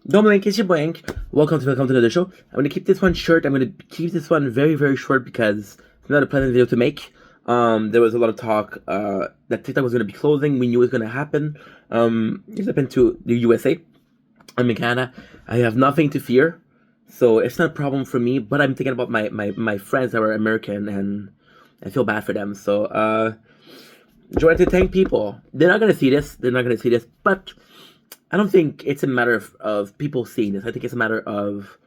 Dominic, it's your boy Ink. Welcome to another show. I'm gonna keep this one short. I'm gonna keep this one very, very short because it's not a pleasant video to make. There was a lot of talk that TikTok was gonna be closing. We knew it was gonna happen. It happened to the USA. I'm in Canada. I have nothing to fear, so it's not a problem for me. But I'm thinking about my friends that are American, and I feel bad for them. So trying to thank people. They're not gonna see this. They're not gonna see this, but I don't think it's a matter of people seeing this. I think it's a matter of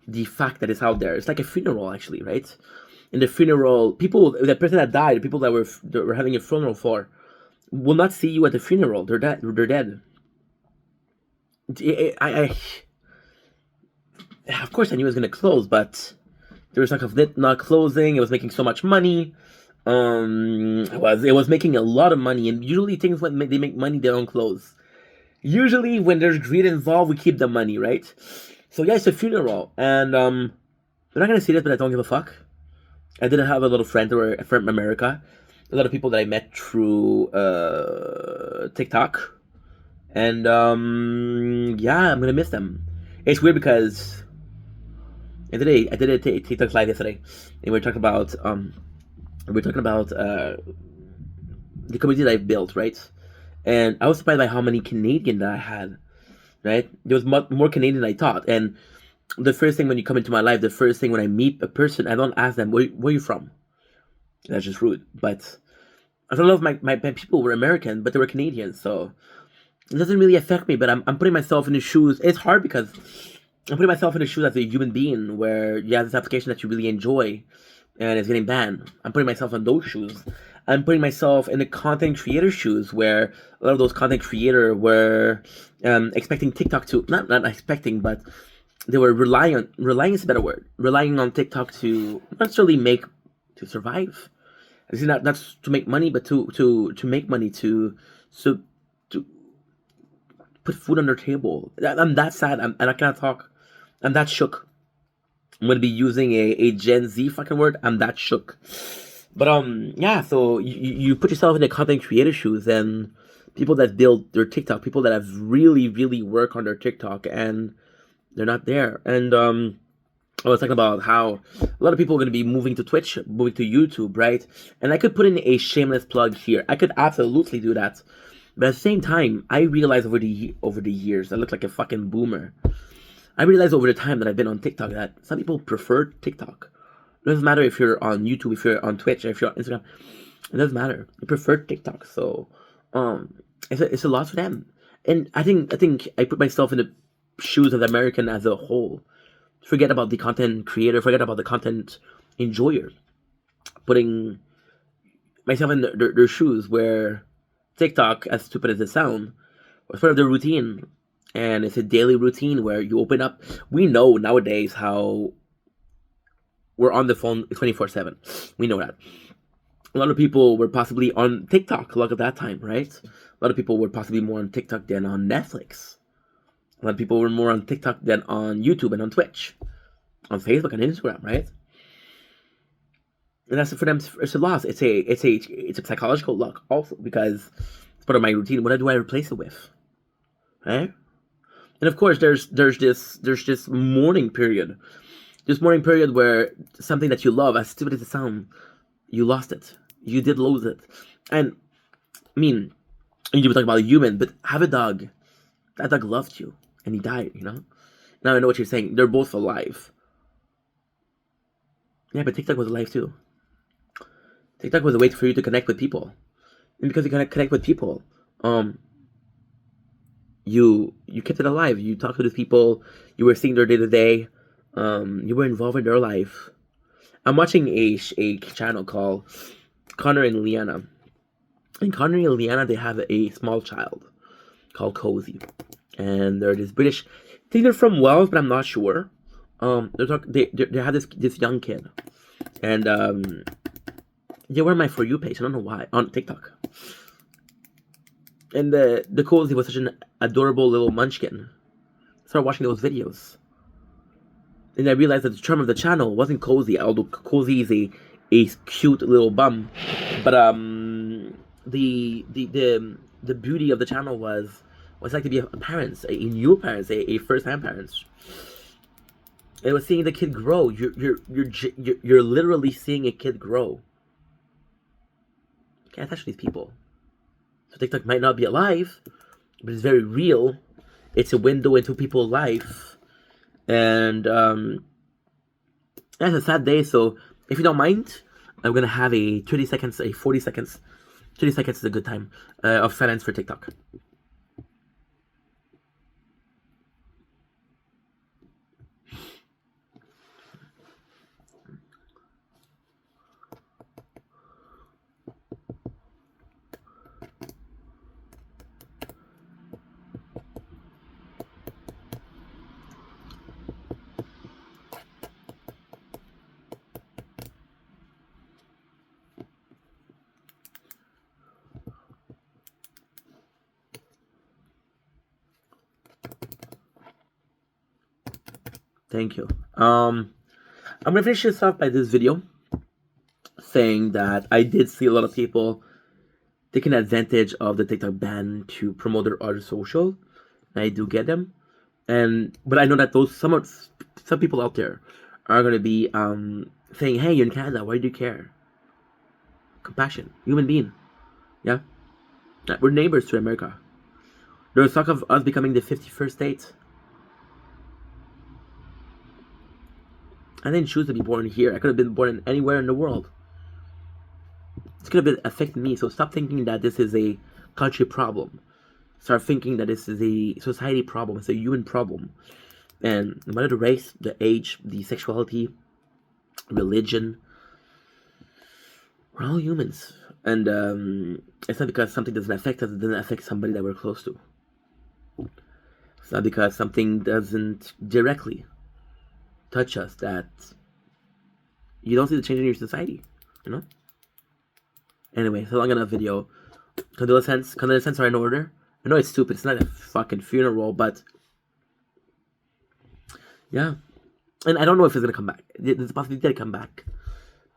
the fact that it's out there. It's like a funeral, actually, right? In the funeral, people, the person that died, the people that were having a funeral for, will not see you at the funeral. They're dead. They're dead. Of course, I knew it was gonna close, but there was talk of it not closing. It was making so much money. It was making a lot of money, and usually things when they make money, they don't close. Usually, when there's greed involved, we keep the money, right? So yeah, it's a funeral, and they're not gonna see this, but I don't give a fuck. I didn't have a lot of friends that were from America, a lot of people that I met through TikTok, and yeah, I'm gonna miss them. It's weird because I did a TikTok live yesterday, and we were talking about the community that I've built, right? And I was surprised by how many Canadian that I had, right? There was more Canadian than I thought. And the first thing when you come into my life, the first thing when I meet a person, I don't ask them, where you from? That's just rude. But I don't know if my people were American, but they were Canadians. So it doesn't really affect me, but I'm putting myself in the shoes. It's hard because I'm putting myself in the shoes as a human being where you have this application that you really enjoy and it's getting banned. I'm putting myself in those shoes. I'm putting myself in the content creator shoes where a lot of those content creator were expecting TikTok to not expecting, but they were relying is a better word, relying on TikTok to not necessarily to survive. This is not to make money, but to make money to put food on their table. I'm that sad. And I cannot talk. I'm that shook. I'm gonna be using a Gen Z fucking word. I'm that shook. But yeah, so you put yourself in the content creator shoes and people that build their TikTok, people that have really, really worked on their TikTok and they're not there. And I was talking about how a lot of people are gonna be moving to Twitch, moving to YouTube, right? And I could put in a shameless plug here. I could absolutely do that. But at the same time, I realized over the years, I look like a fucking boomer. I realized over the time that I've been on TikTok that some people prefer TikTok. It doesn't matter if you're on YouTube, if you're on Twitch, if you're on Instagram. It doesn't matter. You prefer TikTok, so it's a lot for them. And I think I put myself in the shoes of the American as a whole. Forget about the content creator. Forget about the content enjoyer. Putting myself in their shoes, where TikTok, as stupid as it sounds, was part of their routine, and it's a daily routine where you open up. We know nowadays how we're on the phone 24/7. We know that. A lot of people were possibly on TikTok. Look at that time, right? A lot of people were possibly more on TikTok than on Netflix. A lot of people were more on TikTok than on YouTube and on Twitch, on Facebook and Instagram, right? And that's for them. It's a loss. It's a psychological loss also because it's part of my routine. What do I replace it with, right? And of course, there's this mourning period. This morning period where something that you love, as stupid as it sounds, you lost it. You did lose it. And I mean, you were talking about a human, but have a dog. That dog loved you, and he died. Now I know what you're saying. They're both alive. Yeah, but TikTok was alive too. TikTok was a way for you to connect with people, and because you connect with people, you kept it alive. You talked to these people. You were seeing their day to day. You were involved in their life. I'm watching a channel called Connor and Liana. And Connor and Liana, they have a small child called Cozy. And they're this British, I think they're from Wales, but I'm not sure. They have this young kid. And they were my For You page, I don't know why, on TikTok. And the Cozy was such an adorable little munchkin. I started watching those videos. And I realized that the charm of the channel wasn't Cozy, although Cozy is a cute little bum. But the beauty of the channel was what it's like to be a parents, a new parents, a first-time parents. And it was seeing the kid grow. You're literally seeing a kid grow. You can't touch these people. So TikTok might not be alive, but it's very real. It's a window into people's life, and it's a sad day. So if you don't mind, I'm gonna have a 30 seconds, a 40 seconds. 30 seconds is a good time of silence for TikTok. Thank you. I'm gonna finish this off by this video saying that I did see a lot of people taking advantage of the TikTok ban to promote their other social. I do get them, but I know that some people out there are gonna be saying, "Hey, you're in Canada. Why do you care?" Compassion, human being. Yeah, we're neighbors to America. There's talk of us becoming the 51st state. I didn't choose to be born here. I could have been born anywhere in the world. It's gonna be affecting me. So stop thinking that this is a country problem. Start thinking that this is a society problem. It's a human problem. And no matter the race, the age, the sexuality, religion, we're all humans. And it's not because something doesn't affect us, it doesn't affect somebody that we're close to. It's not because something doesn't directly touch us that you don't see the change in your society, you know? Anyway, so long enough video. Condolences are in order. I know it's stupid, it's not a fucking funeral, but yeah. And I don't know if it's gonna come back. There's a possibility that it come back.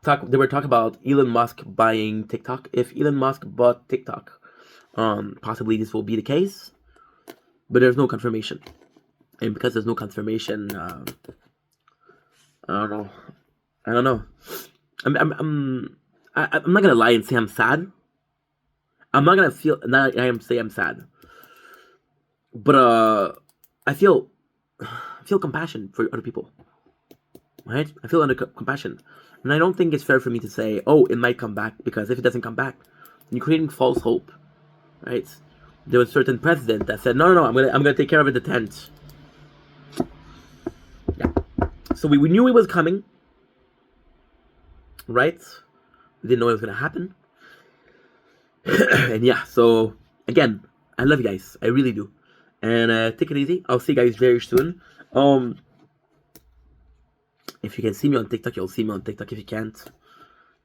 They were talking about Elon Musk buying TikTok. If Elon Musk bought TikTok, possibly this will be the case, but there's no confirmation. And because there's no confirmation, I don't know. I'm not gonna lie and say I'm sad. I'm not gonna say I'm sad. But I feel compassion for other people. Right? I feel under compassion. And I don't think it's fair for me to say, oh, it might come back, because if it doesn't come back, you're creating false hope. Right? There was a certain president that said, no, I'm gonna take care of it in the tent. Yeah. So we knew it was coming. Right? We didn't know it was gonna happen. And yeah, so again, I love you guys. I really do. And take it easy. I'll see you guys very soon. If you can see me on TikTok, you'll see me on TikTok. If you can't,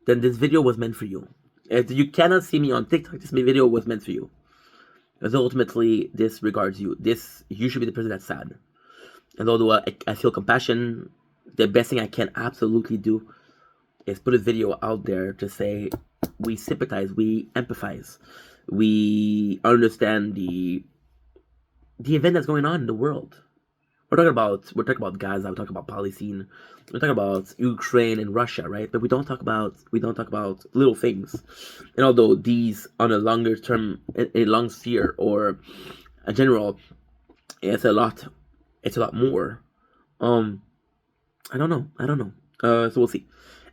then this video was meant for you. If you cannot see me on TikTok, this video was meant for you. Because ultimately, this regards you. You should be the person that's sad. And although I feel compassion, the best thing I can absolutely do is put a video out there to say we sympathize, we empathize, we understand the event that's going on in the world. We're talking about Gaza, we're talking about Palestine, we're talking about Ukraine and Russia, right? But we don't talk about little things. And although these on a longer term, a long sphere or a general, it's a lot more. I don't know. So we'll see.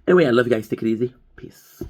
Anyway, I love you guys. Take it easy. Peace.